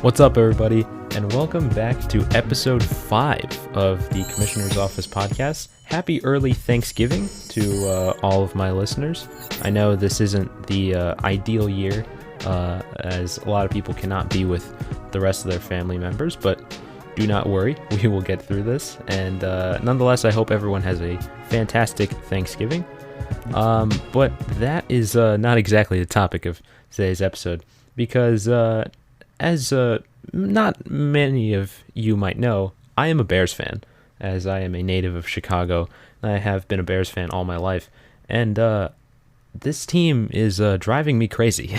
What's up, everybody, and welcome back to episode 5 of the Commissioner's Office podcast. Happy early Thanksgiving to all of my listeners. I know this isn't the ideal year, as a lot of people cannot be with the rest of their family members, but do not worry, we will get through this. And nonetheless, I hope everyone has a fantastic Thanksgiving. But that is not exactly the topic of today's episode, because as not many of you might know, I am a Bears fan, as I am a native of Chicago, and I have been a Bears fan all my life. And this team is driving me crazy.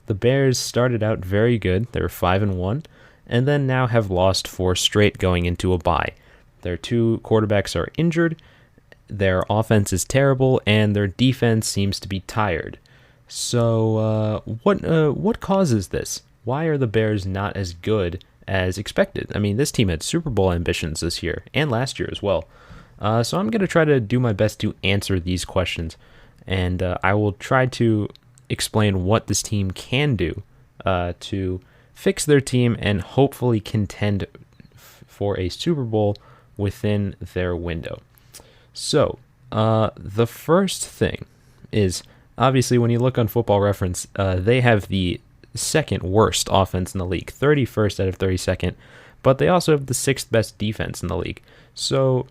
The Bears started out very good. They were 5-1, and then now have lost 4 straight going into a bye. Their 2 quarterbacks are injured, their offense is terrible, and their defense seems to be tired. So what causes this? Why are the Bears not as good as expected? I mean, this team had Super Bowl ambitions this year and last year as well. So I'm going to try to do my best to answer these questions, and I will try to explain what this team can do to fix their team and hopefully contend for a Super Bowl within their window. So the first thing is, obviously, when you look on Football Reference, they have the second worst offense in the league, 31st out of 32nd, but they also have the 6th best defense in the league. So,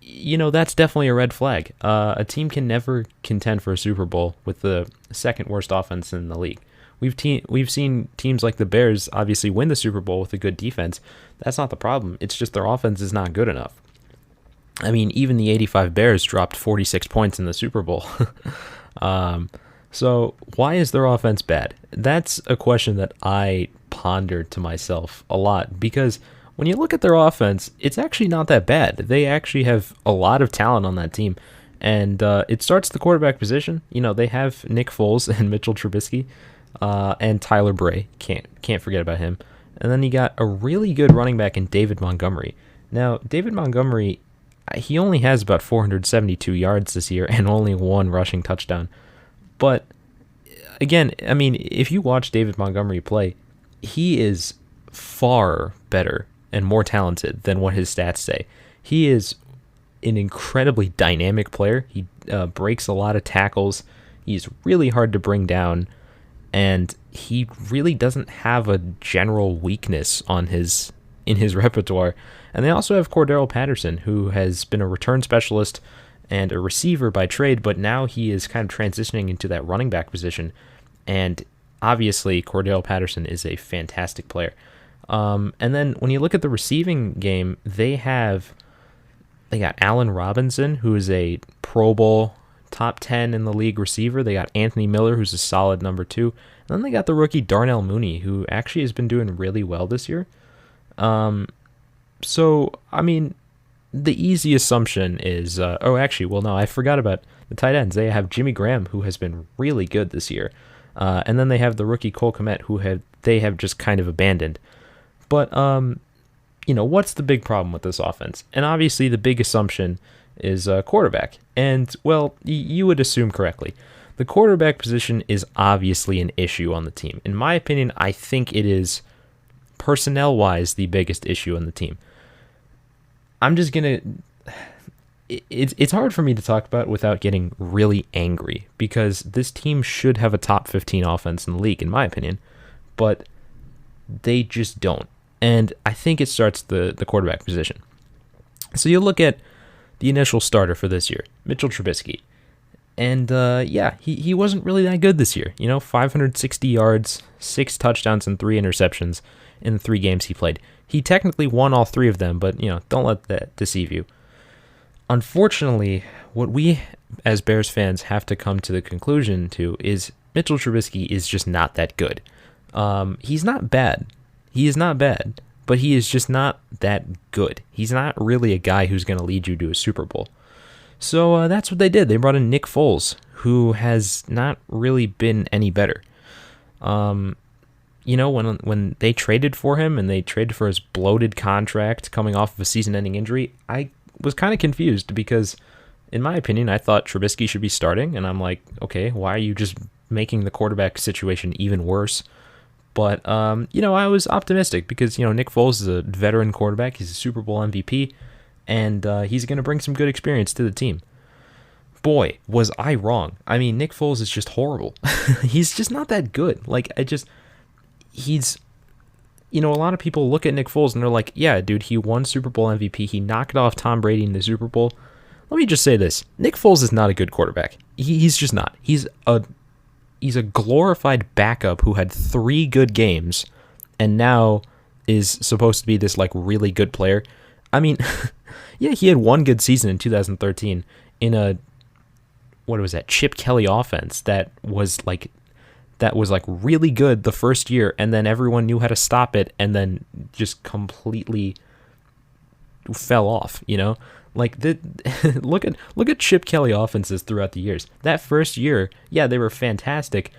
that's definitely a red flag. A team can never contend for a Super Bowl with the second worst offense in the league. We've seen teams like the Bears obviously win the Super Bowl with a good defense. That's not the problem. It's just their offense is not good enough. I mean, even the 85 Bears dropped 46 points in the Super Bowl. So why is their offense bad? That's a question that I pondered to myself a lot, because when you look at their offense, it's actually not that bad. They actually have a lot of talent on that team, and it starts the quarterback position. They have Nick Foles and Mitchell Trubisky, and Tyler Bray. Can't forget about him. And then you got a really good running back in David Montgomery. Now, David Montgomery, he only has about 472 yards this year and only 1 rushing touchdown. But again, I mean, if you watch David Montgomery play, he is far better and more talented than what his stats say. He is an incredibly dynamic player. He breaks a lot of tackles. He's really hard to bring down, and he really doesn't have a general weakness in his repertoire. And they also have Cordero Patterson, who has been a return specialist and a receiver by trade, but now he is kind of transitioning into that running back position. And obviously, Cordero Patterson is a fantastic player. And then when you look at the receiving game, they got Allen Robinson, who is a Pro Bowl top 10 in the league receiver. They got Anthony Miller, who's a solid number 2. And then they got the rookie Darnell Mooney, who actually has been doing really well this year. So, I mean, the easy assumption is, I forgot about the tight ends. They have Jimmy Graham, who has been really good this year. And then they have the rookie Cole Kmet, who they have just kind of abandoned. But, what's the big problem with this offense? And obviously the big assumption is quarterback. And, well, you would assume correctly. The quarterback position is obviously an issue on the team. In my opinion, I think it is, personnel-wise, the biggest issue on the team. I'm just going to... It's hard for me to talk about without getting really angry, because this team should have a top 15 offense in the league, in my opinion, but they just don't. And I think it starts the quarterback position. So you look at the initial starter for this year, Mitchell Trubisky, and he wasn't really that good this year. 560 yards, 6 touchdowns, and 3 interceptions in the 3 games he played. He technically won all 3 of them, but, don't let that deceive you. Unfortunately, what we as Bears fans have to come to the conclusion to is Mitchell Trubisky is just not that good. He's not bad. He is not bad, but he is just not that good. He's not really a guy who's going to lead you to a Super Bowl. So that's what they did. They brought in Nick Foles, who has not really been any better. When they traded for him and they traded for his bloated contract coming off of a season-ending injury, I was kind of confused because, in my opinion, I thought Trubisky should be starting, and I'm like, okay, why are you just making the quarterback situation even worse? But, I was optimistic because, Nick Foles is a veteran quarterback. He's a Super Bowl MVP, and he's going to bring some good experience to the team. Boy, was I wrong. I mean, Nick Foles is just horrible. He's just not that good. He's, a lot of people look at Nick Foles and they're like, yeah, dude, he won Super Bowl MVP. He knocked off Tom Brady in the Super Bowl. Let me just say this. Nick Foles is not a good quarterback. He's just not. He's a glorified backup who had 3 good games and now is supposed to be this really good player. I mean, yeah, he had 1 good season in 2013 in a Chip Kelly offense that was really good the first year, and then everyone knew how to stop it and then just completely fell off, look at Chip Kelly offenses throughout the years. That first year, yeah, they were fantastic,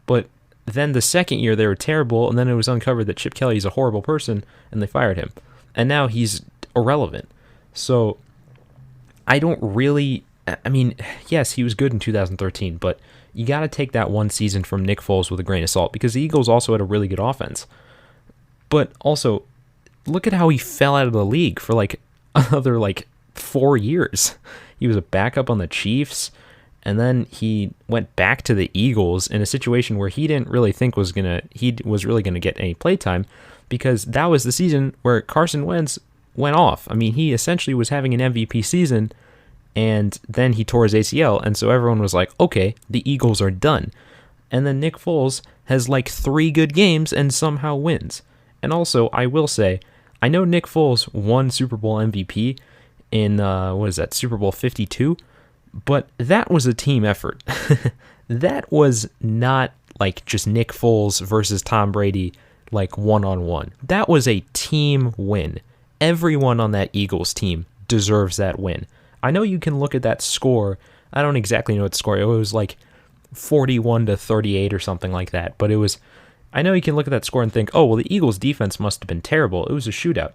but then the second year they were terrible, and then it was uncovered that Chip Kelly is a horrible person, and they fired him. And now he's irrelevant. So I mean, yes, he was good in 2013, but you got to take that one season from Nick Foles with a grain of salt because the Eagles also had a really good offense. But also, look at how he fell out of the league for another 4 years. He was a backup on the Chiefs, and then he went back to the Eagles in a situation where he didn't really think he was really gonna get any playtime, because that was the season where Carson Wentz went off. I mean, he essentially was having an MVP season, and then he tore his ACL, and so everyone was like, okay, the Eagles are done. And then Nick Foles has 3 good games and somehow wins. And also, I will say, I know Nick Foles won Super Bowl MVP in, Super Bowl 52, but that was a team effort. That was not just Nick Foles versus Tom Brady, one-on-one. That was a team win. Everyone on that Eagles team deserves that win. I know you can look at that score. I don't exactly know what the score. It was 41-38 or something like that. But I know you can look at that score and think, oh, well, the Eagles' defense must have been terrible. It was a shootout.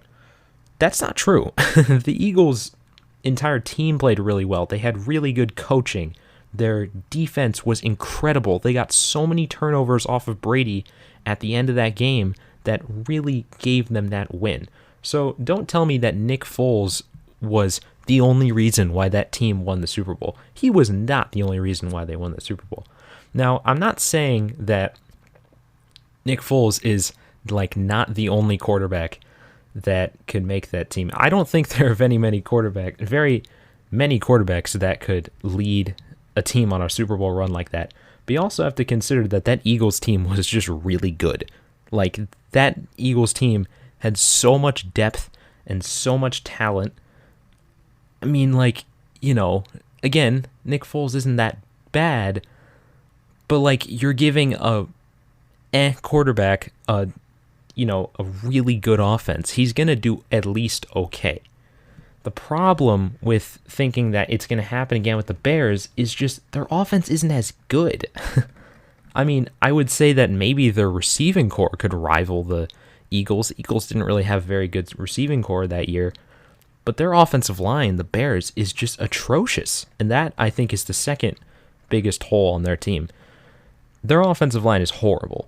That's not true. The Eagles' entire team played really well. They had really good coaching. Their defense was incredible. They got so many turnovers off of Brady at the end of that game that really gave them that win. So don't tell me that Nick Foles was the only reason why that team won the Super Bowl. He was not the only reason why they won the Super Bowl. Now, I'm not saying that Nick Foles is not the only quarterback that could make that team. I don't think there are very many quarterbacks that could lead a team on a Super Bowl run like that. But you also have to consider that Eagles team was just really good. That Eagles team had so much depth and so much talent. I mean, again, Nick Foles isn't that bad, but you're giving a quarterback a really good offense. He's going to do at least okay. The problem with thinking that it's going to happen again with the Bears is just their offense isn't as good. I mean, I would say that maybe their receiving core could rival the Eagles. The Eagles didn't really have very good receiving core that year, but their offensive line, the Bears, is just atrocious. And that, I think, is the second biggest hole on their team. Their offensive line is horrible.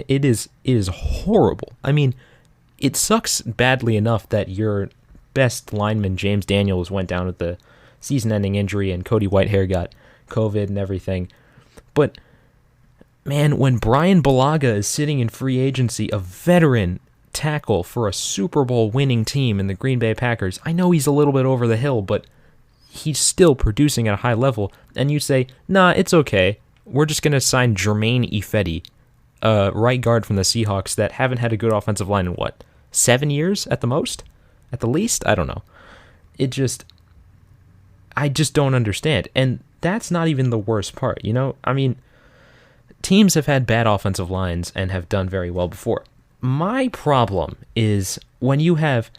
It is horrible. I mean, it sucks badly enough that your best lineman, James Daniels, went down with the season-ending injury and Cody Whitehair got COVID and everything. But, man, when Brian Bulaga is sitting in free agency, a veteran tackle for a Super Bowl winning team in the Green Bay Packers, I know he's a little bit over the hill, but he's still producing at a high level, and you say, nah, it's okay. We're just going to sign Jermaine Ifedi, right guard from the Seahawks that haven't had a good offensive line in 7 years at the most? At the least? I don't know. I just don't understand. And that's not even the worst part, I mean, teams have had bad offensive lines and have done very well before. My problem is when you have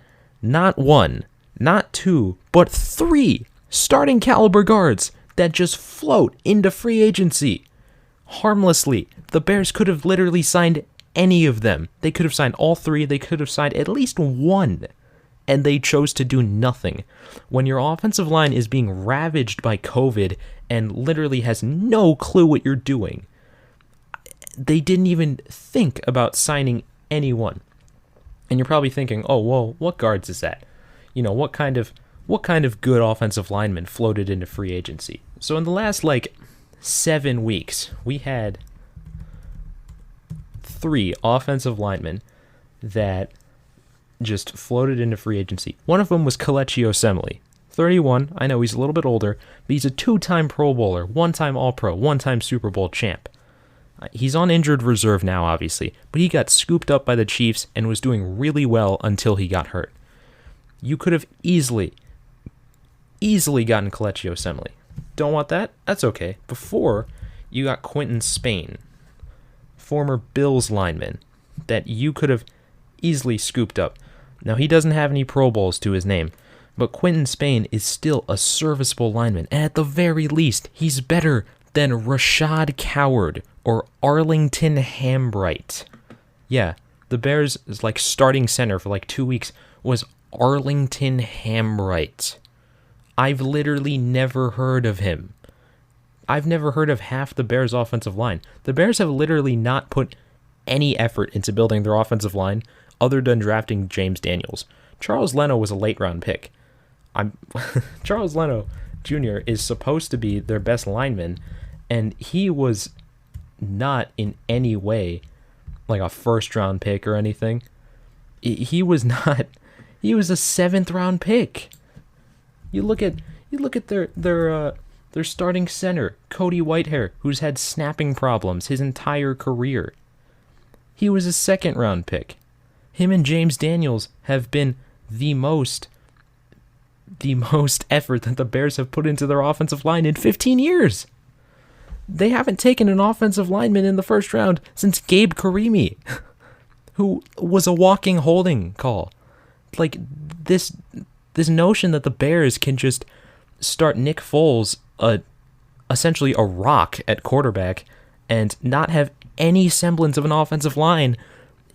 not 1, not 2, but 3 starting caliber guards that just float into free agency harmlessly. The Bears could have literally signed any of them. They could have signed all 3. They could have signed at least 1. And they chose to do nothing. When your offensive line is being ravaged by COVID and literally has no clue what you're doing, they didn't even think about signing anyone. And you're probably thinking, oh, well, what guards is that? What kind of good offensive lineman floated into free agency? So in the last 7 weeks, we had 3 offensive linemen that just floated into free agency. One of them was Kelechi Osemele, 31. I know he's a little bit older, but he's a 2-time Pro Bowler, 1-time All-Pro, 1-time Super Bowl champ. He's on injured reserve now, obviously, but he got scooped up by the Chiefs and was doing really well until he got hurt. You could have easily gotten Kelechi Osemele. Don't want that? That's okay. Before, you got Quinton Spain, former Bills lineman, that you could have easily scooped up. Now, he doesn't have any Pro Bowls to his name, but Quinton Spain is still a serviceable lineman, and at the very least, he's better than Rashad Coward or Arlington Hambright. Yeah, the Bears' starting center for 2 weeks was Arlington Hambright. I've literally never heard of him. I've never heard of half the Bears' offensive line. The Bears have literally not put any effort into building their offensive line other than drafting James Daniels. Charles Leno was a late-round pick. Charles Leno Jr. is supposed to be their best lineman, and he was not in any way a first-round pick or anything. He was not. He was a 7th-round pick. You look at their starting center, Cody Whitehair, who's had snapping problems his entire career. He was a 2nd-round pick. Him and James Daniels have been the most effort that the Bears have put into their offensive line in 15 years. They haven't taken an offensive lineman in the first round since Gabe Karimi, who was a walking holding call. This notion that the Bears can just start Nick Foles, essentially a rock at quarterback, and not have any semblance of an offensive line,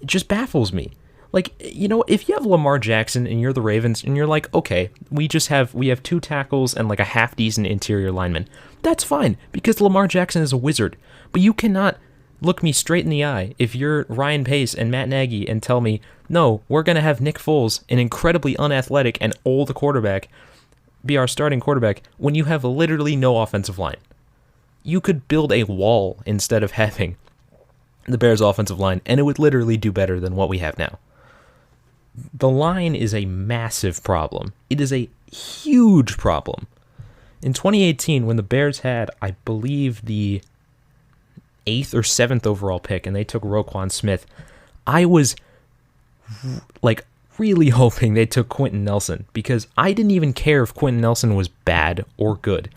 just baffles me. If you have Lamar Jackson and you're the Ravens and you're okay, we have 2 tackles and a half-decent interior lineman, that's fine, because Lamar Jackson is a wizard. But you cannot look me straight in the eye if you're Ryan Pace and Matt Nagy and tell me, no, we're going to have Nick Foles, an incredibly unathletic and old quarterback, be our starting quarterback when you have literally no offensive line. You could build a wall instead of having the Bears' offensive line, and it would literally do better than what we have now. The line is a massive problem. It is a huge problem. In 2018, when the Bears had, I believe, the 8th or 7th overall pick, and they took Roquan Smith, I was really hoping they took Quentin Nelson, because I didn't even care if Quentin Nelson was bad or good.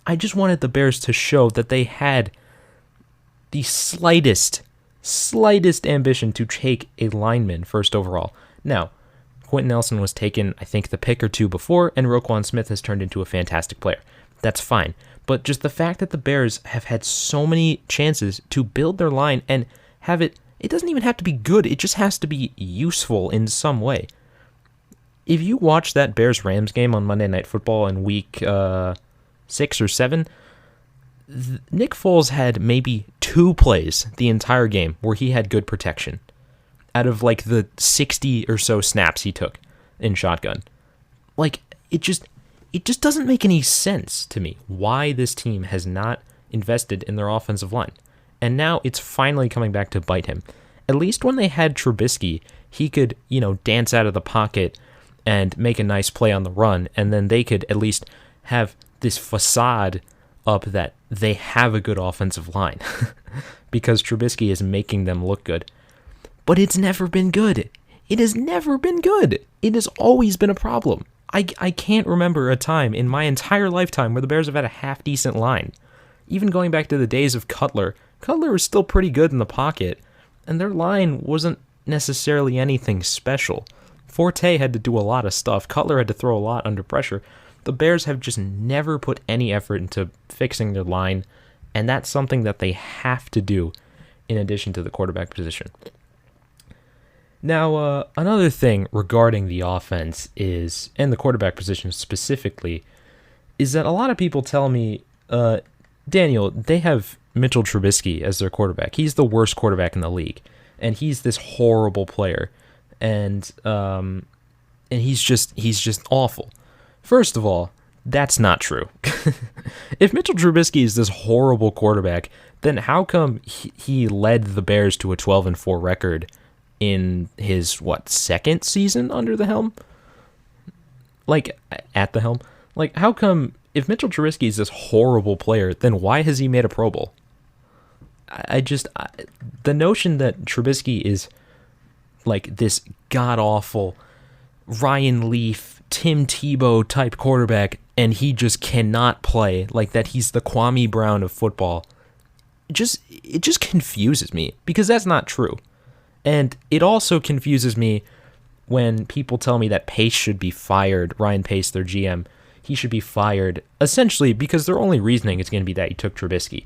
I just wanted the Bears to show that they had the slightest ambition to take a lineman first overall. Now, Quentin Nelson was taken, I think, the pick or 2 before, and Roquan Smith has turned into a fantastic player. That's fine. But just the fact that the Bears have had so many chances to build their line and have it doesn't even have to be good, it just has to be useful in some way. If you watch that Bears-Rams game on Monday Night Football in week 6 or 7, Nick Foles had maybe 2 plays the entire game where he had good protection out of the 60 or so snaps he took in shotgun. It just doesn't make any sense to me why this team has not invested in their offensive line. And now it's finally coming back to bite him. At least when they had Trubisky, he could, dance out of the pocket and make a nice play on the run, and then they could at least have this facade up that they have a good offensive line because Trubisky is making them look good. But it's never been good. It has never been good. It has always been a problem. I can't remember a time in my entire lifetime where the Bears have had a half-decent line. Even going back to the days of Cutler was still pretty good in the pocket, and their line wasn't necessarily anything special. Forte had to do a lot of stuff. Cutler had to throw a lot under pressure. The Bears have just never put any effort into fixing their line, and that's something that they have to do in addition to the quarterback position. Now, another thing regarding the offense is, and the quarterback position specifically, is that a lot of people tell me, Daniel, they have Mitchell Trubisky as their quarterback. He's the worst quarterback in the league, and he's this horrible player, and he's just awful. First of all, that's not true. If Mitchell Trubisky is this horrible quarterback, then how come he led the Bears to a 12-4 record in his second season under the helm? Like, at the helm? Like, how come if Mitchell Trubisky is this horrible player, then why has he made a Pro Bowl? The notion that Trubisky is like this god-awful Ryan Leaf, Tim Tebow type quarterback, and he just cannot play, like that he's the Kwame Brown of football, it just confuses me, because that's not true. And it also confuses me when people tell me that Pace should be fired, Ryan Pace, their GM, he should be fired, essentially because their only reasoning is going to be that he took Trubisky.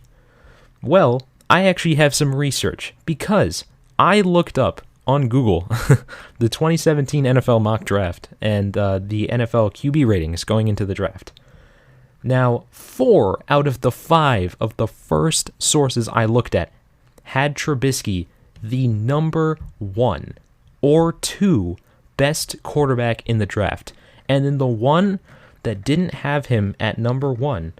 Well, I actually have some research, because I looked up on Google the 2017 NFL mock draft and the NFL QB ratings going into the draft. Now, 4 out of the 5 of the first sources I looked at had Trubisky the number 1 or 2 best quarterback in the draft. And then the one that didn't have him at number 1,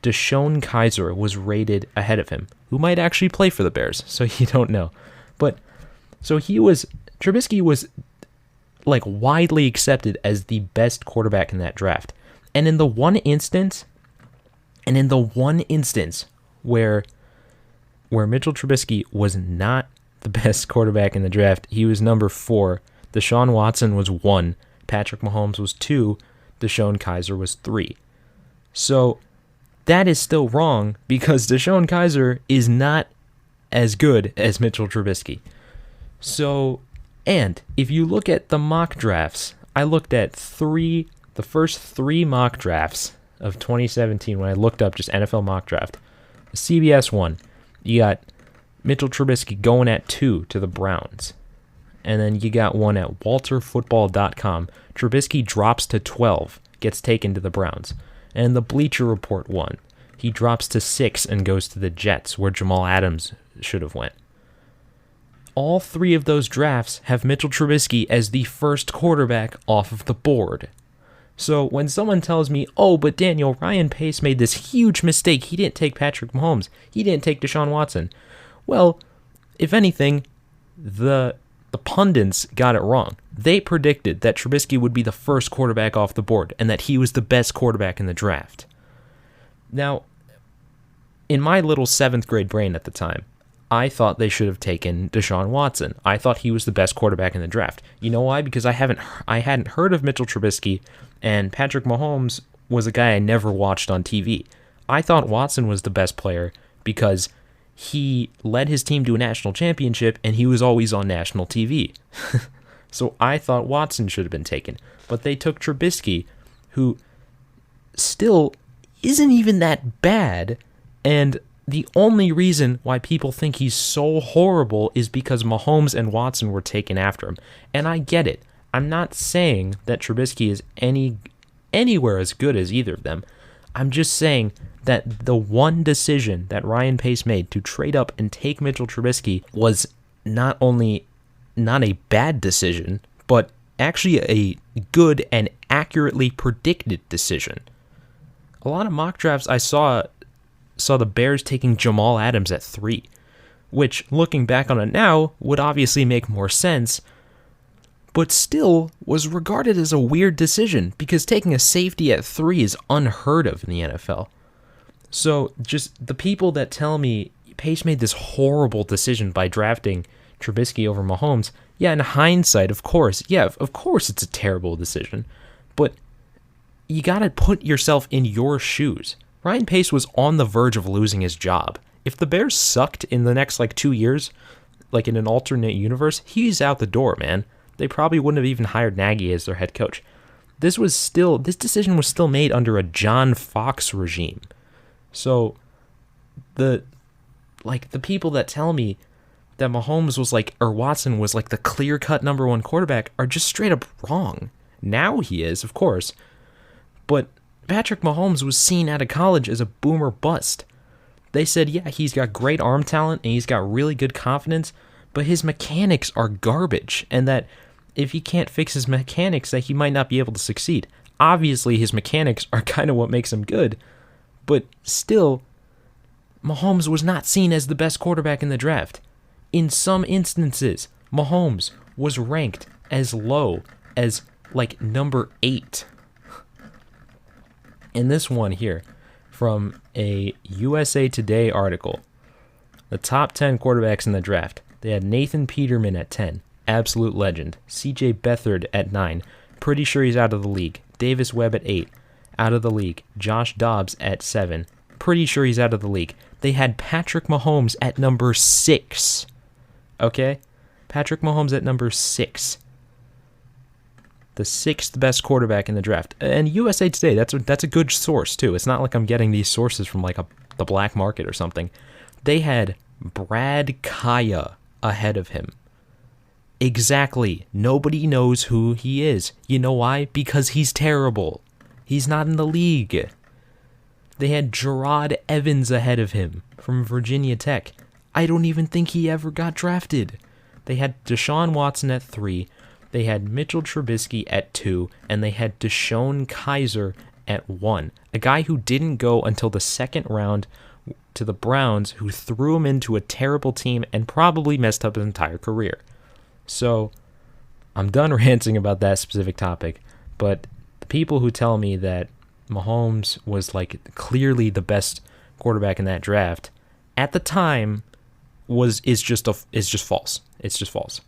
DeShone Kizer, was rated ahead of him, who might actually play for the Bears, so you don't know. But so Trubisky was like widely accepted as the best quarterback in that draft. And in the one instance where Mitchell Trubisky was not the best quarterback in the draft, he was number 4. Deshaun Watson was 1. Patrick Mahomes was 2. DeShone Kizer was 3. So that is still wrong, because DeShone Kizer is not as good as Mitchell Trubisky. So, and if you look at the mock drafts, I looked at the first 3 mock drafts of 2017 when I looked up just NFL mock draft. The CBS one, you got Mitchell Trubisky going at 2 to the Browns. And then you got one at WalterFootball.com. Trubisky drops to 12, gets taken to the Browns. And the Bleacher Report one, he drops to 6 and goes to the Jets, where Jamal Adams should have went. All 3 of those drafts have Mitchell Trubisky as the first quarterback off of the board. So when someone tells me, oh, but Daniel, Ryan Pace made this huge mistake, he didn't take Patrick Mahomes, he didn't take Deshaun Watson. Well, if anything, the pundits got it wrong. They predicted that Trubisky would be the first quarterback off the board and that he was the best quarterback in the draft. Now, in my little 7th grade brain at the time, I thought they should have taken Deshaun Watson. I thought he was the best quarterback in the draft. You know why? Because I hadn't heard of Mitchell Trubisky, and Patrick Mahomes was a guy I never watched on TV. I thought Watson was the best player because he led his team to a national championship, and he was always on national TV. So I thought Watson should have been taken. But they took Trubisky, who still isn't even that bad, and the only reason why people think he's so horrible is because Mahomes and Watson were taken after him. And I get it. I'm not saying that Trubisky is anywhere as good as either of them. I'm just saying that the one decision that Ryan Pace made to trade up and take Mitchell Trubisky was not only not a bad decision, but actually a good and accurately predicted decision. A lot of mock drafts I saw the Bears taking Jamal Adams at 3, which, looking back on it now, would obviously make more sense, but still was regarded as a weird decision because taking a safety at 3 is unheard of in the NFL. So just the people that tell me Pace made this horrible decision by drafting Trubisky over Mahomes, yeah, in hindsight, of course it's a terrible decision, but you gotta put yourself in your shoes. Ryan Pace was on the verge of losing his job. If the Bears sucked in the next 2 years, in an alternate universe, he's out the door, man. They probably wouldn't have even hired Nagy as their head coach. This decision was still made under a John Fox regime. So the people that tell me that Mahomes was or Watson was the clear-cut number 1 quarterback are just straight up wrong. Now he is, of course, but Patrick Mahomes was seen out of college as a boomer bust. They said, yeah, he's got great arm talent and he's got really good confidence, but his mechanics are garbage, and that if he can't fix his mechanics, that he might not be able to succeed. Obviously, his mechanics are kind of what makes him good, but still, Mahomes was not seen as the best quarterback in the draft. In some instances, Mahomes was ranked as low as like number 8. In this one here, from a USA Today article, the top 10 quarterbacks in the draft, they had Nathan Peterman at 10, absolute legend. CJ Beathard at 9, pretty sure he's out of the league. Davis Webb at 8, out of the league. Josh Dobbs at 7, pretty sure he's out of the league. They had Patrick Mahomes at number 6. Okay? Patrick Mahomes at number 6. The 6th best quarterback in the draft. And USA Today, that's a good source too. It's not like I'm getting these sources from like the black market or something. They had Brad Kaya ahead of him. Exactly. Nobody knows who he is. You know why? Because he's terrible. He's not in the league. They had Gerard Evans ahead of him from Virginia Tech. I don't even think he ever got drafted. They had Deshaun Watson at 3. They had Mitchell Trubisky at 2. And they had Deshaun Kaiser at 1. A guy who didn't go until the second round to the Browns, who threw him into a terrible team and probably messed up his entire career. So, I'm done ranting about that specific topic. But the people who tell me that Mahomes was like clearly the best quarterback in that draft at the time is just false. It's just false.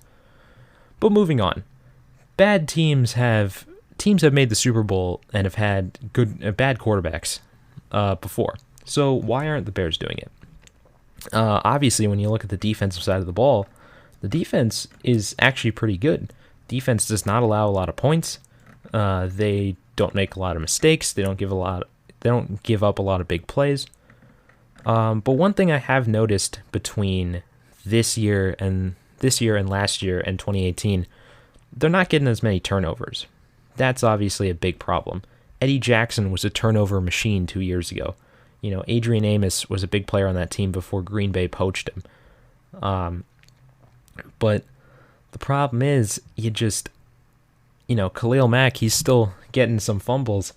But moving on, teams have made the Super Bowl and have had bad quarterbacks before. So why aren't the Bears doing it? Obviously, when you look at the defensive side of the ball, the defense is actually pretty good. Defense does not allow a lot of points. They don't make a lot of mistakes. They don't give up a lot of big plays. But one thing I have noticed between this year and last year and 2018, they're not getting as many turnovers. That's obviously a big problem. Eddie Jackson was a turnover machine 2 years ago. You know, Adrian Amos was a big player on that team before Green Bay poached him. But the problem is, Khalil Mack, he's still getting some fumbles,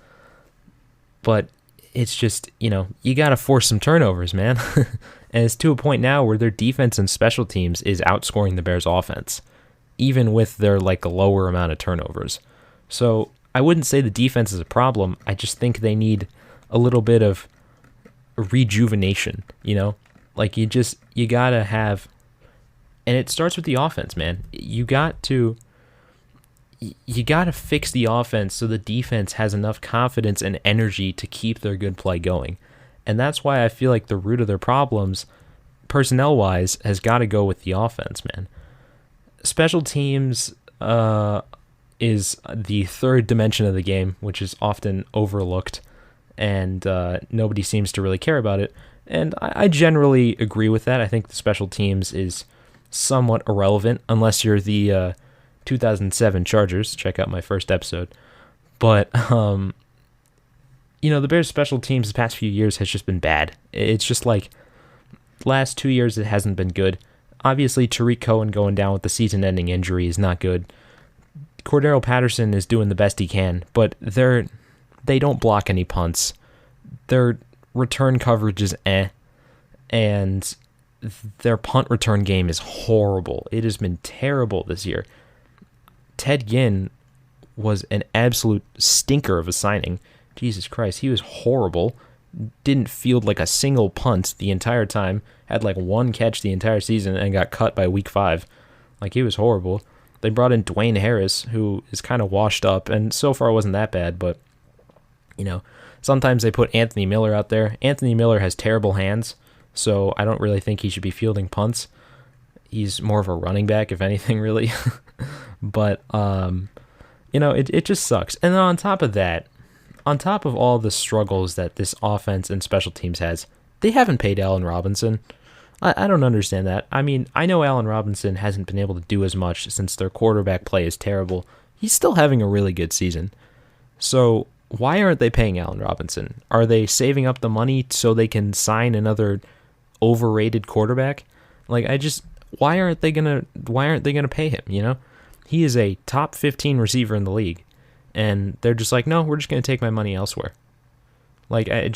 but it's just, you got to force some turnovers, man. And it's to a point now where their defense and special teams is outscoring the Bears' offense, even with their like a lower amount of turnovers. So I wouldn't say the defense is a problem. I just think they need a little bit of rejuvenation, Like you got to have, and it starts with the offense, man. You got to fix the offense so the defense has enough confidence and energy to keep their good play going. And that's why I feel like the root of their problems, personnel-wise, has got to go with the offense, man. Special teams is the third dimension of the game, which is often overlooked, and nobody seems to really care about it. And I generally agree with that. I think the special teams is somewhat irrelevant, unless you're the 2007 Chargers. Check out my first episode. But, the Bears' special teams the past few years has just been bad. It's just like, last 2 years it hasn't been good. Obviously, Tariq Cohen going down with the season-ending injury is not good. Cordero Patterson is doing the best he can, but they don't block any punts. Their return coverage is and their punt return game is horrible. It has been terrible this year. Ted Ginn was an absolute stinker of a signing. Jesus Christ, he was horrible. Didn't field like a single punt the entire time. Had like one catch the entire season and got cut by week 5. Like, he was horrible. They brought in Dwayne Harris, who is kind of washed up, and so far wasn't that bad, but, sometimes they put Anthony Miller out there. Anthony Miller has terrible hands, so I don't really think he should be fielding punts. He's more of a running back, if anything, really. But, it just sucks. And then on top of that, on top of all the struggles that this offense and special teams has, they haven't paid Allen Robinson. I don't understand that. I mean, I know Allen Robinson hasn't been able to do as much since their quarterback play is terrible. He's still having a really good season. So why aren't they paying Allen Robinson? Are they saving up the money so they can sign another overrated quarterback? Like, why aren't they gonna pay him, you know? He is a top 15 receiver in the league, and they're just like, no, we're just gonna take my money elsewhere. Like, I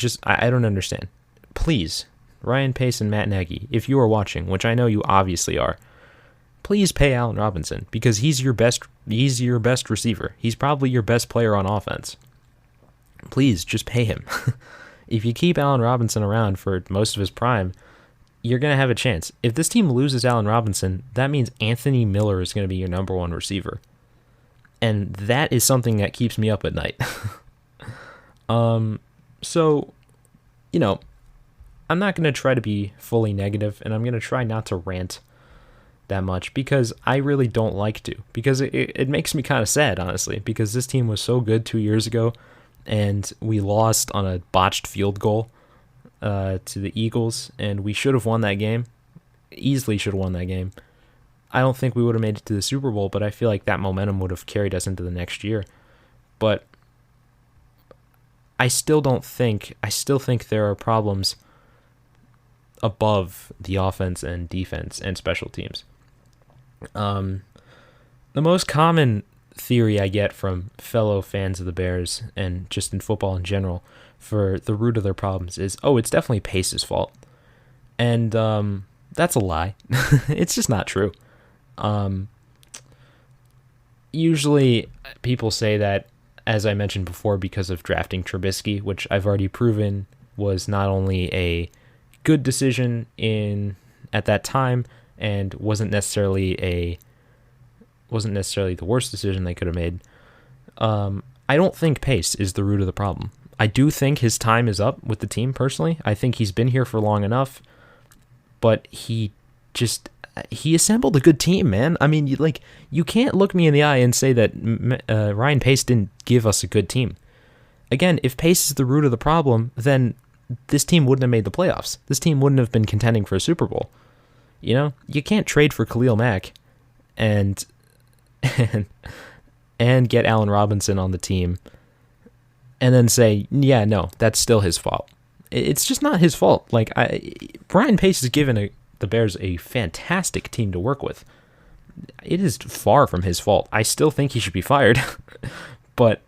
don't understand. Please, Ryan Pace and Matt Nagy, if you are watching, which I know you obviously are, please pay Allen Robinson, because he's your best receiver. He's probably your best player on offense. Please just pay him. If you keep Allen Robinson around for most of his prime, you're going to have a chance. If this team loses Allen Robinson, that means Anthony Miller is going to be your number one receiver. And that is something that keeps me up at night. So, you know, I'm not going to try to be fully negative, and I'm going to try not to rant that much, because I really don't like to, because it makes me kind of sad, honestly, because this team was so good 2 years ago, and we lost on a botched field goal to the Eagles, and we should have won that game. Easily should have won that game. I don't think we would have made it to the Super Bowl, but I feel like that momentum would have carried us into the next year. But I still think there are problems above the offense and defense and special teams. The most common theory I get from fellow fans of the Bears and just in football in general for the root of their problems is, it's definitely Pace's fault. And that's a lie. It's just not true. Usually people say that, as I mentioned before, because of drafting Trubisky, which I've already proven was not only a good decision at that time and wasn't necessarily the worst decision they could have made. I don't think Pace is the root of the problem. I do think his time is up with the team, personally. I think he's been here for long enough, but he assembled a good team, man. I mean, you can't look me in the eye and say that Ryan Pace didn't give us a good team. Again, if Pace is the root of the problem, then this team wouldn't have made the playoffs. This team wouldn't have been contending for a Super Bowl. You know, you can't trade for Khalil Mack and get Allen Robinson on the team and then say, yeah, no, that's still his fault. It's just not his fault. Like, Ryan Pace has given the Bears a fantastic team to work with. It is far from his fault. I still think he should be fired, but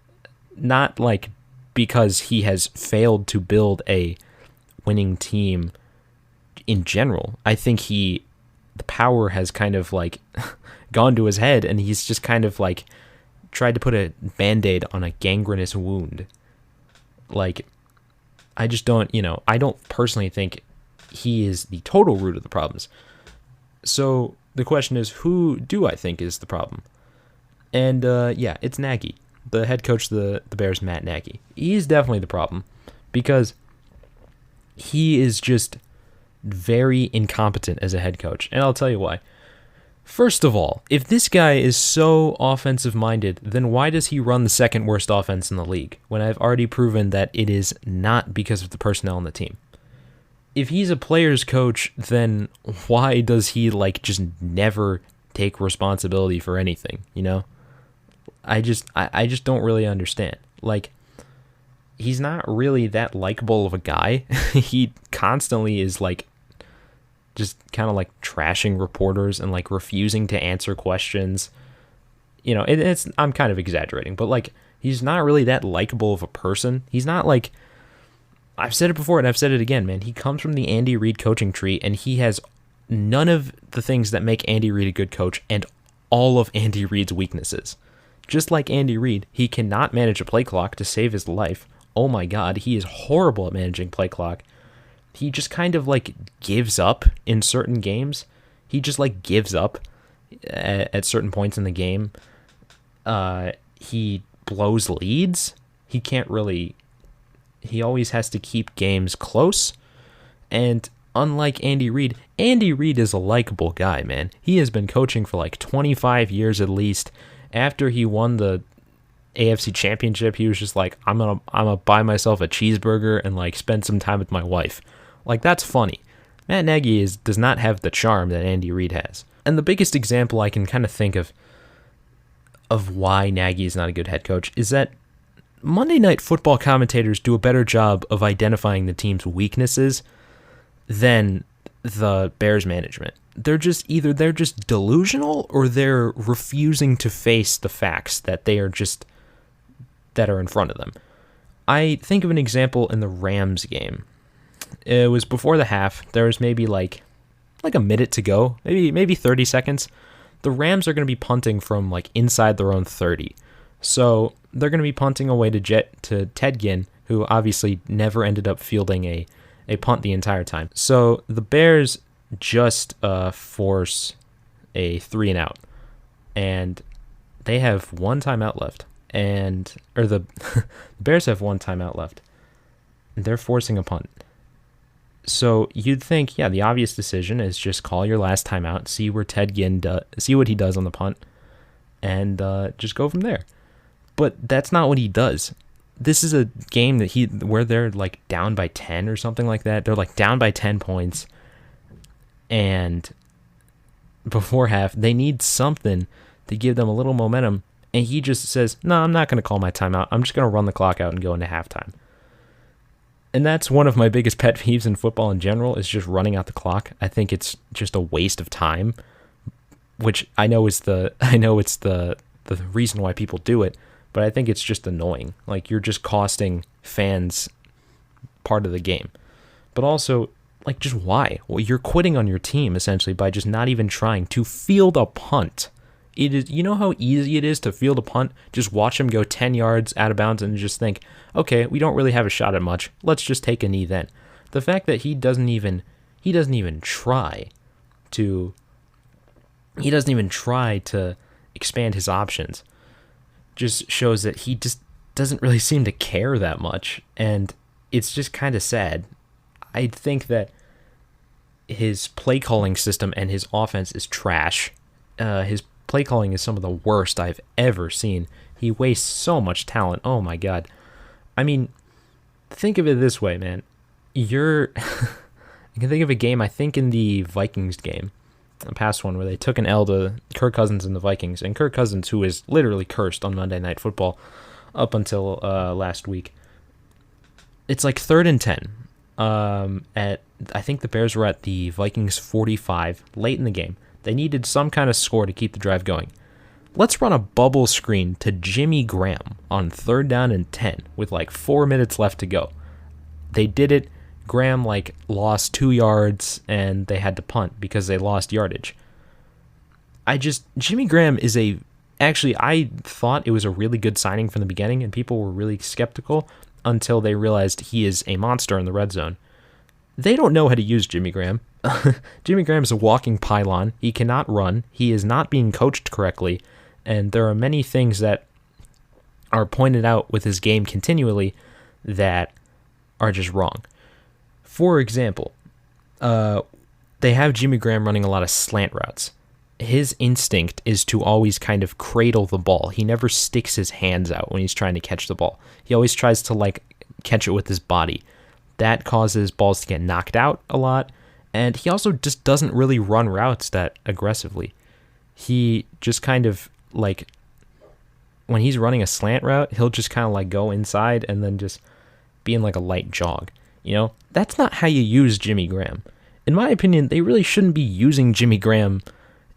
not like because he has failed to build a winning team in general. I think the power has kind of like gone to his head, and he's just kind of like tried to put a Band-Aid on a gangrenous wound. Like, I just don't, I don't personally think he is the total root of the problems. So the question is, who do I think is the problem? And it's Nagy, the head coach of the Bears, Matt Nagy. He's definitely the problem, because he is just very incompetent as a head coach. And I'll tell you why. First of all, if this guy is so offensive-minded, then why does he run the second worst offense in the league, when I've already proven that it is not because of the personnel on the team? If he's a player's coach, then why does he just never take responsibility for anything, I just don't really understand. Like, he's not really that likable of a guy. He constantly is just kind of trashing reporters and refusing to answer questions. I'm kind of exaggerating, but he's not really that likable of a person. He's not I've said it before and I've said it again, man. He comes from the Andy Reid coaching tree, and he has none of the things that make Andy Reid a good coach and all of Andy Reid's weaknesses. Just like Andy Reid, he cannot manage a play clock to save his life. Oh my God, he is horrible at managing play clock. He just kind of gives up in certain games. He just gives up at certain points in the game. He blows leads. He always has to keep games close. And unlike Andy Reid is a likable guy, man. He has been coaching for 25 years at least. After he won the AFC Championship, he was just I'm gonna buy myself a cheeseburger and spend some time with my wife. That's funny. Matt Nagy does not have the charm that Andy Reid has. And the biggest example I can kind of think of why Nagy is not a good head coach is that Monday Night Football commentators do a better job of identifying the team's weaknesses than the Bears management. They're just delusional, or they're refusing to face the facts that are in front of them. I think of an example in the Rams game. It was before the half. There was maybe like a minute to go, maybe 30 seconds. The Rams are going to be punting from like inside their own 30. So they're going to be punting away to Ted Ginn, who obviously never ended up fielding a punt the entire time. So the Bears just force a 3-and-out, and they have one timeout left, the Bears have one timeout left, and they're forcing a punt. So you'd think, yeah, the obvious decision is just call your last timeout, see what he does on the punt, and just go from there. But that's not what he does. This is a game where they're like down by 10 or something like that. They're like down by 10 points, and before half, they need something to give them a little momentum, and he just says, no, I'm not going to call my timeout. I'm just going to run the clock out and go into halftime. And that's one of my biggest pet peeves in football in general, is just running out the clock. I think it's just a waste of time, which I know it's the reason why people do it, but I think it's just annoying. Like, you're just costing fans part of the game. But also, like, just why? Well, you're quitting on your team essentially by just not even trying to field a punt. You know how easy it is to field a punt? Just watch him go 10 yards out of bounds and just think, okay, we don't really have a shot at much. Let's just take a knee then. The fact that he doesn't even try to expand his options just shows that he just doesn't really seem to care that much, and it's just kind of sad. I think that his play calling system and his offense is trash. His play calling is some of the worst I've ever seen. He wastes so much talent. Oh my god. I mean, think of it this way, man. You can think of a game, I think in the Vikings game, the past one, where they took an L to Kirk Cousins and the Vikings, and Kirk Cousins, who is literally cursed on Monday Night Football up until last week. It's like 3rd and 10. I think the Bears were at the Vikings 45 late in the game. They needed some kind of score to keep the drive going. Let's run a bubble screen to Jimmy Graham on 3rd down and 10 with like 4 minutes left to go. They did it. Graham lost 2 yards, and they had to punt because they lost yardage. Jimmy Graham is I thought it was a really good signing from the beginning, and people were really skeptical until they realized he is a monster in the red zone. They don't know how to use Jimmy Graham. Jimmy Graham is a walking pylon. He cannot run. He is not being coached correctly, and there are many things that are pointed out with his game continually that are just wrong. For example, they have Jimmy Graham running a lot of slant routes. His instinct is to always kind of cradle the ball. He never sticks his hands out when he's trying to catch the ball. He always tries to catch it with his body. That causes balls to get knocked out a lot, and he also just doesn't really run routes that aggressively. He just kind of when he's running a slant route, he'll just kind of go inside and then just be in a light jog. That's not how you use Jimmy Graham. In my opinion, they really shouldn't be using Jimmy Graham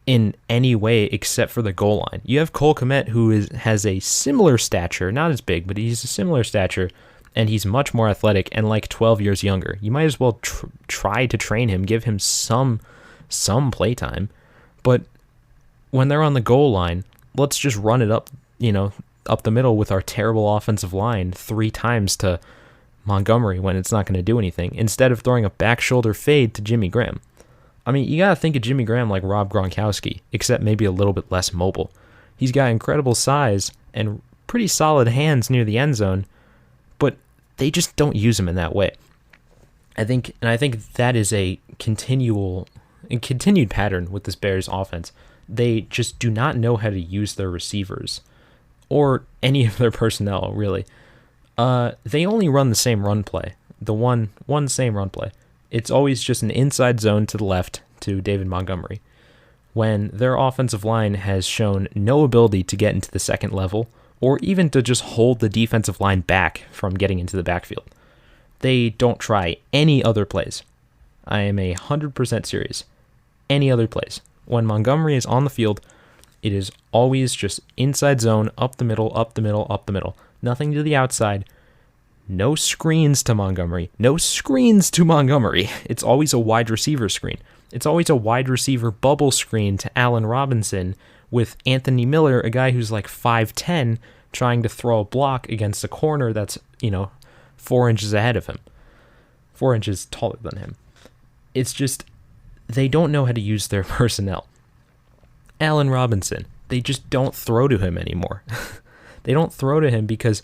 in any way except for the goal line. You have Cole Kmet, who has a similar stature, not as big, but he's a similar stature, and he's much more athletic and 12 years younger. You might as well try to train him, give him some play time. But when they're on the goal line, let's just run it up the middle with our terrible offensive line 3 times to Montgomery when it's not going to do anything, instead of throwing a back shoulder fade to Jimmy Graham. I mean, you got to think of Jimmy Graham like Rob Gronkowski, except maybe a little bit less mobile. He's got incredible size and pretty solid hands near the end zone, but they just don't use him in that way. I think that is a continued pattern with this Bears offense. They just do not know how to use their receivers or any of their personnel, really. They only run the same run play, the one same run play. It's always just an inside zone to the left to David Montgomery. When their offensive line has shown no ability to get into the second level or even to just hold the defensive line back from getting into the backfield. They don't try any other plays. I am 100% serious. Any other plays. When Montgomery is on the field, it is always just inside zone, up the middle, up the middle, up the middle. Nothing to the outside. No screens to Montgomery. No screens to Montgomery. It's always a wide receiver screen. It's always a wide receiver bubble screen to Allen Robinson with Anthony Miller, a guy who's like 5'10", trying to throw a block against a corner that's, 4 inches ahead of him. 4 inches taller than him. It's just, they don't know how to use their personnel. Allen Robinson, they just don't throw to him anymore. They don't throw to him because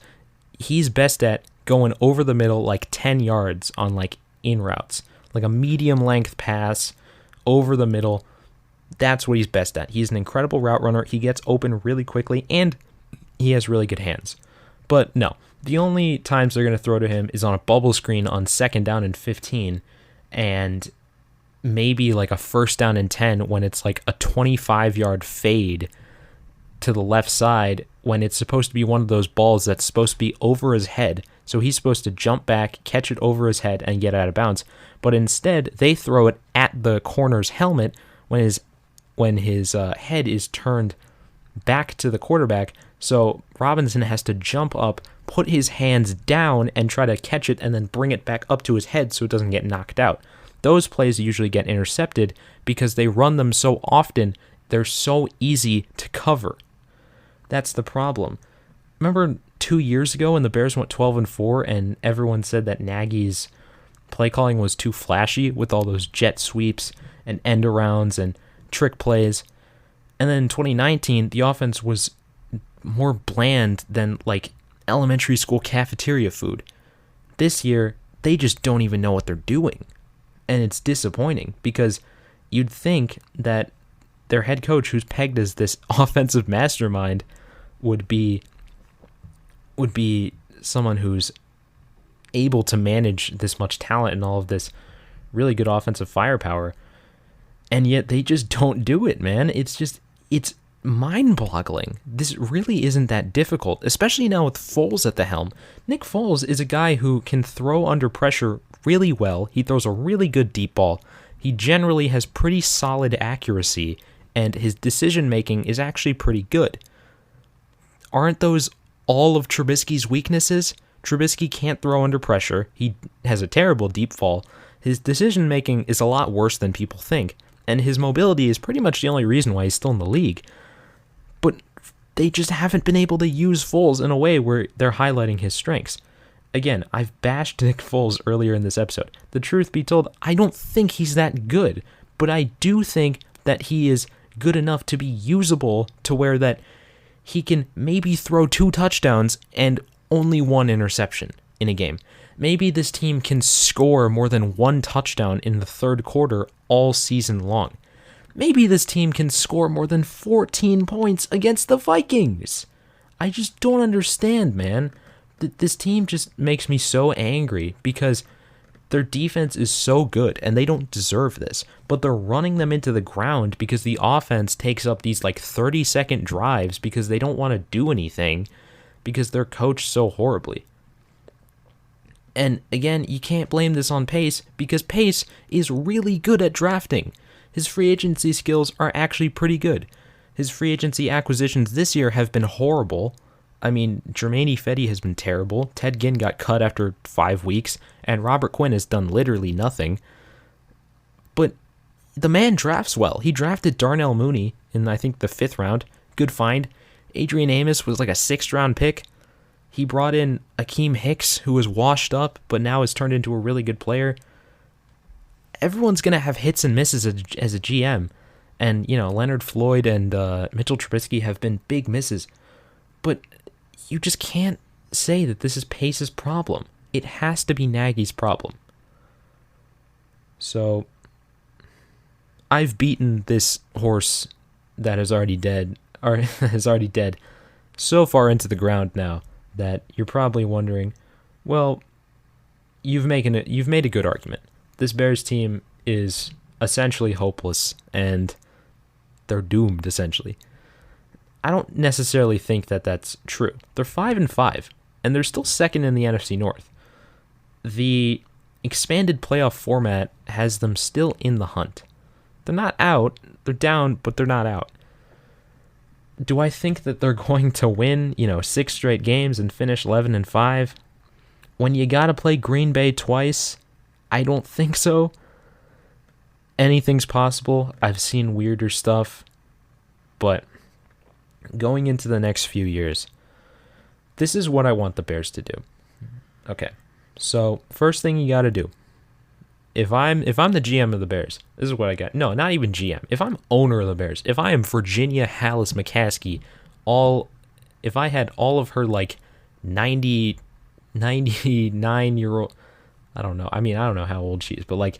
he's best at going over the middle like 10 yards on like in routes. Like a medium length pass over the middle. That's what he's best at. He's an incredible route runner. He gets open really quickly and he has really good hands. But no, the only times they're going to throw to him is on a bubble screen on 2nd down and 15 and maybe like a 1st down and 10 when it's like a 25-yard fade to the left side when it's supposed to be one of those balls that's supposed to be over his head. So he's supposed to jump back, catch it over his head, and get out of bounds. But instead, they throw it at the corner's helmet when his head is turned back to the quarterback. So Robinson has to jump up, put his hands down, and try to catch it and then bring it back up to his head so it doesn't get knocked out. Those plays usually get intercepted because they run them so often, they're so easy to cover. That's the problem. Remember 2 years ago when the Bears went 12-4 and everyone said that Nagy's play calling was too flashy with all those jet sweeps and end arounds and trick plays? And then in 2019, the offense was more bland than like elementary school cafeteria food. This year, they just don't even know what they're doing. And it's disappointing because you'd think that their head coach, who's pegged as this offensive mastermind, would be someone who's able to manage this much talent and all of this really good offensive firepower. And yet they just don't do it, man. It's mind-boggling. This really isn't that difficult, especially now with Foles at the helm. Nick Foles is a guy who can throw under pressure really well. He throws a really good deep ball. He generally has pretty solid accuracy, and his decision-making is actually pretty good. Aren't those all of Trubisky's weaknesses? Trubisky can't throw under pressure. He has a terrible deep fall. His decision-making is a lot worse than people think, and his mobility is pretty much the only reason why he's still in the league. But they just haven't been able to use Foles in a way where they're highlighting his strengths. Again, I've bashed Nick Foles earlier in this episode. The truth be told, I don't think he's that good, but I do think that he is good enough to be usable to where that he can maybe throw 2 touchdowns and only 1 interception in a game. Maybe this team can score more than 1 touchdown in the 3rd quarter all season long. Maybe this team can score more than 14 points against the Vikings. I just don't understand, man. This team just makes me so angry because their defense is so good and they don't deserve this, but they're running them into the ground because the offense takes up these like 30-second drives because they don't want to do anything because they're coached so horribly. And again, you can't blame this on Pace because Pace is really good at drafting. His free agency skills are actually pretty good. His free agency acquisitions this year have been horrible. I mean, Germain Ifedi has been terrible. Ted Ginn got cut after 5 weeks, and Robert Quinn has done literally nothing. But the man drafts well. He drafted Darnell Mooney in, I think, the 5th round. Good find. Adrian Amos was like a 6th round pick. He brought in Akeem Hicks, who was washed up, but now has turned into a really good player. Everyone's going to have hits and misses as a GM. And, Leonard Floyd and Mitchell Trubisky have been big misses. But you just can't say that this is Pace's problem. It has to be Nagy's problem. So, I've beaten this horse that is already dead, so far into the ground now that you're probably wondering, well, you've made a good argument. This Bears team is essentially hopeless, and they're doomed, essentially. I don't necessarily think that that's true. They're 5-5, and they're still second in the NFC North. The expanded playoff format has them still in the hunt. They're not out. They're down, but they're not out. Do I think that they're going to win, 6 straight games and finish 11-5? When you got to play Green Bay twice, I don't think so. Anything's possible. I've seen weirder stuff. But going into the next few years, this is what I want the Bears to do. Okay. So, first thing you got to do. If I'm the GM of the Bears, this is what I got. No, not even GM. If I'm owner of the Bears, if I am Virginia Hallis McCaskey, if I had all of her 99-year-old, I don't know. I mean, I don't know how old she is, but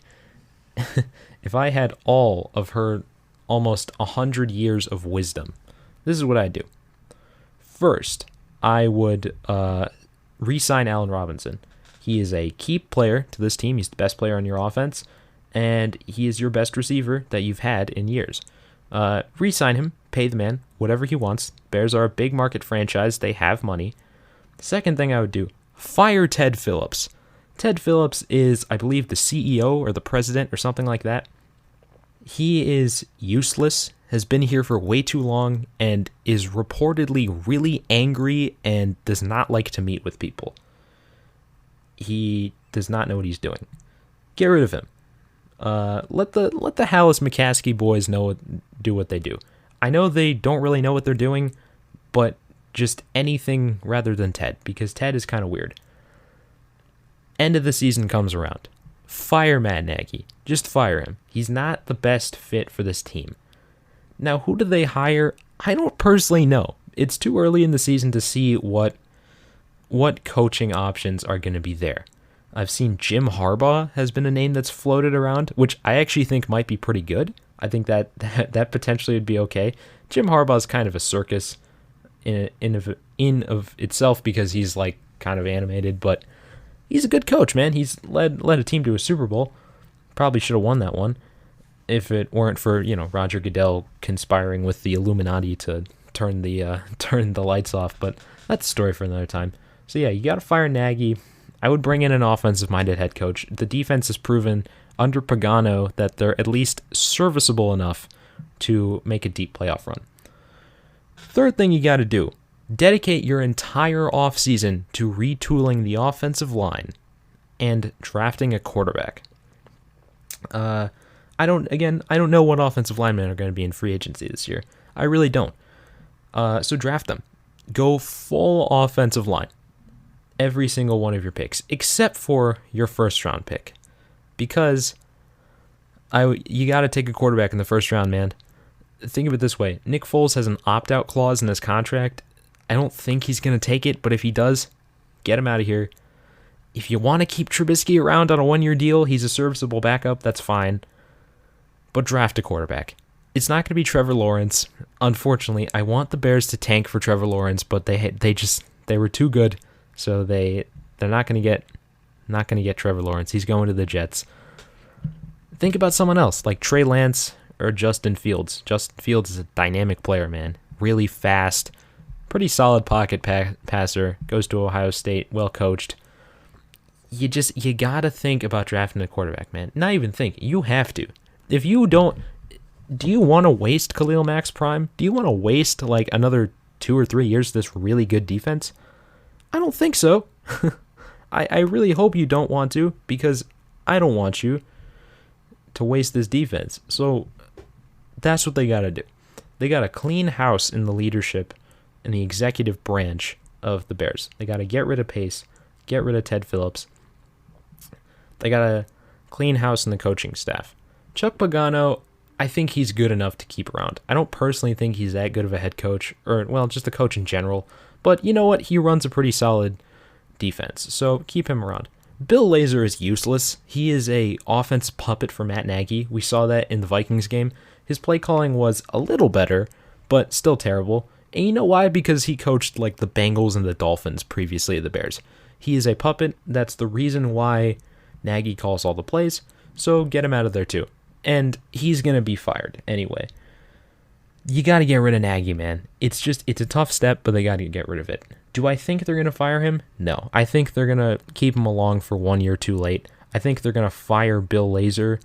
if I had all of her almost 100 years of wisdom, this is what I'd do. First, I would re-sign Allen Robinson. He is a key player to this team. He's the best player on your offense, and he is your best receiver that you've had in years. Re-sign him, pay the man whatever he wants. Bears are a big market franchise. They have money. Second thing I would do, fire Ted Phillips. Ted Phillips is, I believe, the CEO or the president or something like that. He is useless, has been here for way too long, and is reportedly really angry and does not like to meet with people. He does not know what he's doing. Get rid of him. Let the Hallis McCaskey boys do what they do. I know they don't really know what they're doing, but just anything rather than Ted, because Ted is kind of weird. End of the season comes around. Fire Matt Nagy. Just fire him. He's not the best fit for this team. Now, who do they hire? I don't personally know. It's too early in the season to see what coaching options are going to be there. I've seen Jim Harbaugh has been a name that's floated around, which I actually think might be pretty good. I think that potentially would be okay. Jim Harbaugh is kind of a circus in of itself because he's kind of animated, but he's a good coach, man. He's led a team to a Super Bowl. Probably should have won that one if it weren't for Roger Goodell conspiring with the Illuminati to turn the lights off. But that's a story for another time. So yeah, you got to fire Nagy. I would bring in an offensive-minded head coach. The defense has proven under Pagano that they're at least serviceable enough to make a deep playoff run. Third thing you got to do, dedicate your entire offseason to retooling the offensive line and drafting a quarterback. I don't know what offensive linemen are going to be in free agency this year. I really don't. So draft them. Go full offensive line. Every single one of your picks, except for your first round pick, because you got to take a quarterback in the first round, man. Think of it this way: Nick Foles has an opt-out clause in his contract. I don't think he's going to take it, but if he does, get him out of here. If you want to keep Trubisky around on a 1-year deal, he's a serviceable backup. That's fine, but draft a quarterback. It's not going to be Trevor Lawrence. Unfortunately, I want the Bears to tank for Trevor Lawrence, but they were too good. So they're not going to get Trevor Lawrence. He's going to the Jets. Think about someone else like Trey Lance or Justin Fields. Justin Fields is a dynamic player, man. Really fast, pretty solid pocket passer. Goes to Ohio State, well coached. You got to think about drafting a quarterback, man. Not even think. You have to. If you don't, do you want to waste Khalil Mack's prime? Do you want to waste another 2 or 3 years of this really good defense? I don't think so. I really hope you don't want to, because I don't want you to waste this defense. So that's what they got to do. They got to clean house in the leadership and the executive branch of the Bears. They got to get rid of Pace, get rid of Ted Phillips. They got to clean house in the coaching staff. Chuck Pagano, I think he's good enough to keep around. I don't personally think he's that good of a head coach, or, just a coach in general. But you know what? He runs a pretty solid defense, so keep him around. Bill Lazor is useless. He is a offense puppet for Matt Nagy. We saw that in the Vikings game. His play calling was a little better, but still terrible. And you know why? Because he coached the Bengals and the Dolphins previously at the Bears. He is a puppet. That's the reason why Nagy calls all the plays, so get him out of there too. And he's going to be fired anyway. You got to get rid of Nagy, man. It's a tough step, but they got to get rid of it. Do I think they're going to fire him? No. I think they're going to keep him along for 1 year too late. I think they're going to fire Bill Lazor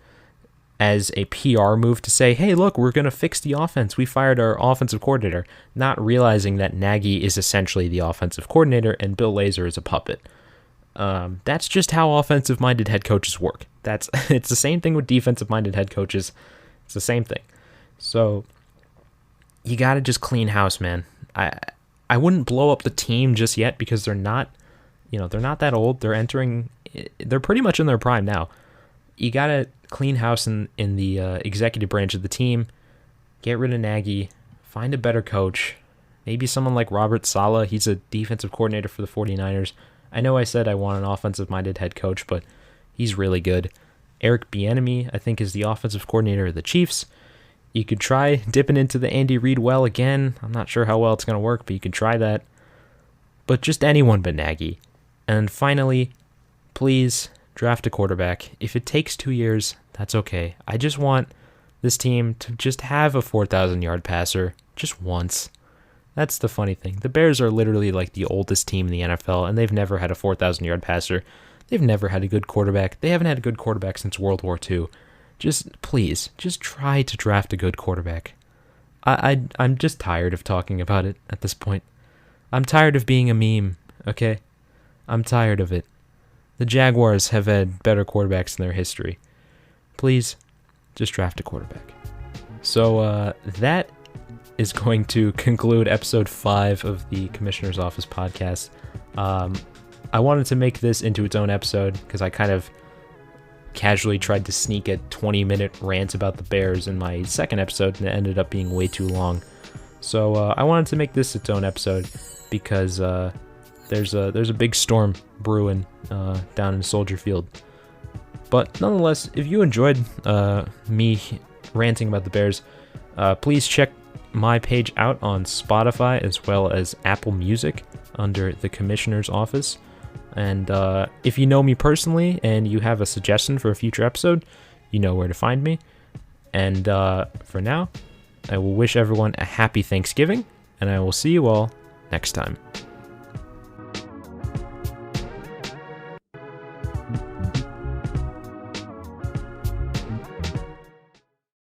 as a PR move to say, hey, look, we're going to fix the offense. We fired our offensive coordinator, not realizing that Nagy is essentially the offensive coordinator and Bill Lazor is a puppet. That's just how offensive-minded head coaches work. It's the same thing with defensive-minded head coaches. It's the same thing. So you got to just clean house, man. I wouldn't blow up the team just yet because they're not that old. They're pretty much in their prime now. You got to clean house in the executive branch of the team. Get rid of Nagy. Find a better coach. Maybe someone like Robert Saleh. He's a defensive coordinator for the 49ers. I know I said I want an offensive-minded head coach, but he's really good. Eric Bieniemy, I think, is the offensive coordinator of the Chiefs. You could try dipping into the Andy Reid well again. I'm not sure how well it's going to work, but you could try that. But just anyone but Nagy. And finally, please draft a quarterback. If it takes 2 years, that's okay. I just want this team to just have a 4,000-yard passer just once. That's the funny thing. The Bears are literally like the oldest team in the NFL, and they've never had a 4,000-yard passer. They've never had a good quarterback. They haven't had a good quarterback since World War II. Please, try to draft a good quarterback. I'm just tired of talking about it at this point. I'm tired of being a meme, okay? I'm tired of it. The Jaguars have had better quarterbacks in their history. Please, just draft a quarterback. So that is going to conclude episode 5 of the Commissioner's Office podcast. I wanted to make this into its own episode because I kind of casually tried to sneak a 20-minute rant about the Bears in my second episode, and it ended up being way too long. So I wanted to make this its own episode because there's a big storm brewing down in Soldier Field. But nonetheless, if you enjoyed me ranting about the Bears, please check my page out on Spotify as well as Apple Music under the Commissioner's Office. And if you know me personally and you have a suggestion for a future episode, you know where to find me. And for now, I will wish everyone a happy Thanksgiving, and I will see you all next time.